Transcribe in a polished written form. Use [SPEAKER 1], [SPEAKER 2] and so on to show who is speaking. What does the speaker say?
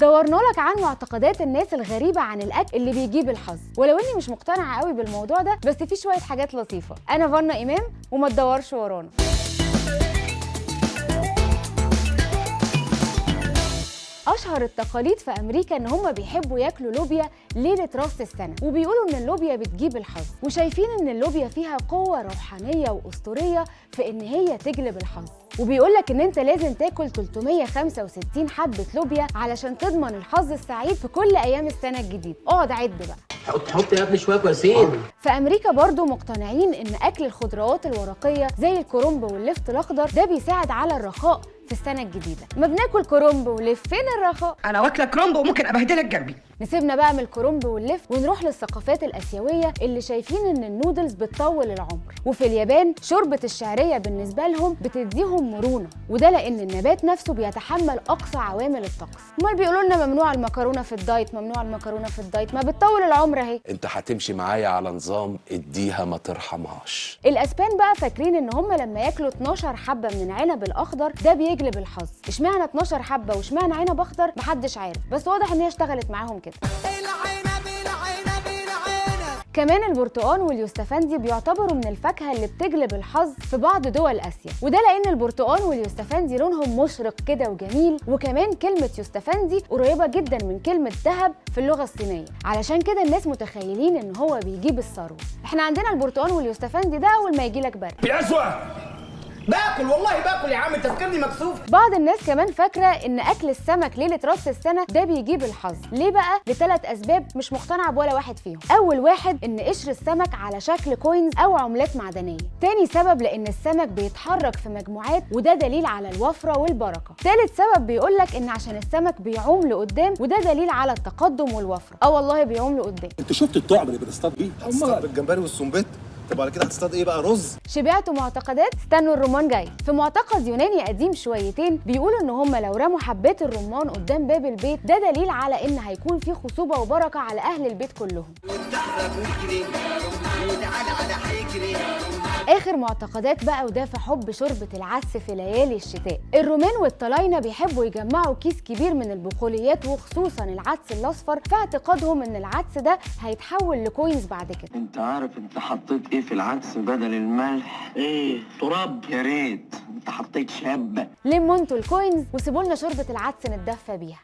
[SPEAKER 1] دورنا لك عن معتقدات الناس الغريبه عن الاكل اللي بيجيب الحظ، ولو اني مش مقتنعه قوي بالموضوع ده بس في شويه حاجات لطيفه. انا فانا امام وما تدورش ورانا. اشهر التقاليد في امريكا ان هم بيحبوا ياكلوا لوبيا ليله راس السنه، وبيقولوا ان اللوبيا بتجيب الحظ، وشايفين ان اللوبيا فيها قوه روحانيه واسطوريه في ان هي تجلب الحظ. وبيقول لك ان انت لازم تاكل 365 حبه لوبيا علشان تضمن الحظ السعيد في كل ايام السنه الجديده. اقعد عد بقى.
[SPEAKER 2] حط يا ابني شويه كويسين.
[SPEAKER 1] في امريكا برضو مقتنعين ان اكل الخضروات الورقيه زي الكرنب واللفت الاخضر ده بيساعد على الرخاء في السنه الجديده. ما بناكل كرنب ولف، فين الرخاء؟
[SPEAKER 3] انا واكله كرنب وممكن ابهدلك جنبي.
[SPEAKER 1] نسيبنا بقى من الكرنب واللف ونروح للثقافات الاسيويه اللي شايفين ان النودلز بتطول العمر. وفي اليابان شوربه الشعريه بالنسبه لهم بتديهم مرونه، وده لان النبات نفسه بيتحمل اقصى عوامل الطقس. امال بيقولوا لنا ممنوع المكرونه في الدايت، ممنوع المكرونه في الدايت، ما بتطول العمر اهي.
[SPEAKER 4] انت هتمشي معايا على نظام اديها ما ترحمهاش.
[SPEAKER 1] الاسبان بقى فاكرين ان هم لما ياكلوا 12 حبه من العنب الاخضر ده بيجلب الحظ. اشمعنى 12 حبه واشمعنى عنب اخضر محدش عارف، بس واضح ان هي اشتغلت معاهم كده. كمان البرتقال واليوستفندي بيعتبروا من الفاكهه اللي بتجلب الحظ في بعض دول اسيا، وده لان البرتقال واليوستفندي لونهم مشرق كده وجميل، وكمان كلمه يوستفندي قريبه جدا من كلمه ذهب في اللغه الصينيه، علشان كده الناس متخيلين ان هو بيجيب الثروه. احنا عندنا البرتقال واليوستفندي ده اول ما يجيلك برد.
[SPEAKER 2] بيسوى باكل، والله باكل يا عم، تفكرني مكسوف.
[SPEAKER 1] بعض الناس كمان فاكره ان اكل السمك ليله راس السنه ده بيجيب الحظ. ليه بقى؟ لثلاث اسباب مش مقتنعه بولا واحد فيهم. اول واحد ان قشر السمك على شكل كوينز او عملات معدنيه. تاني سبب لان السمك بيتحرك في مجموعات وده دليل على الوفره والبركه. ثالث سبب بيقولك ان عشان السمك بيعوم لقدام وده دليل على التقدم والوفره. والله بيعوم لقدام.
[SPEAKER 5] انت شفت الطعم اللي بنصطاد بيه؟
[SPEAKER 6] هتصطاد بالجمبري والسنبيت. طب على كده هتصطاد ايه بقى؟ رز؟
[SPEAKER 1] شبعتوا معتقدات؟ استنوا الرمان جاي. في معتقد يوناني قديم شويتين بيقولوا ان هم لو رموا حبات الرمان قدام باب البيت ده دليل على ان هيكون في خصوبه وبركه على اهل البيت كلهم. اخر معتقدات بقى وده في حب شوربه العدس في ليالي الشتاء. الرومان والطلاينه بيحبوا يجمعوا كيس كبير من البقوليات وخصوصا العدس الاصفر في اعتقادهم ان العدس ده هيتحول لكوينز بعد كده.
[SPEAKER 7] انت عارف انت حطيت ايه في العدس بدل الملح؟
[SPEAKER 2] ايه؟ تراب.
[SPEAKER 7] يا ريت انت حطيت شابه.
[SPEAKER 1] لموا انتوا الكوينز وسيبوا لنا شوربه العدس نتدفى بيها.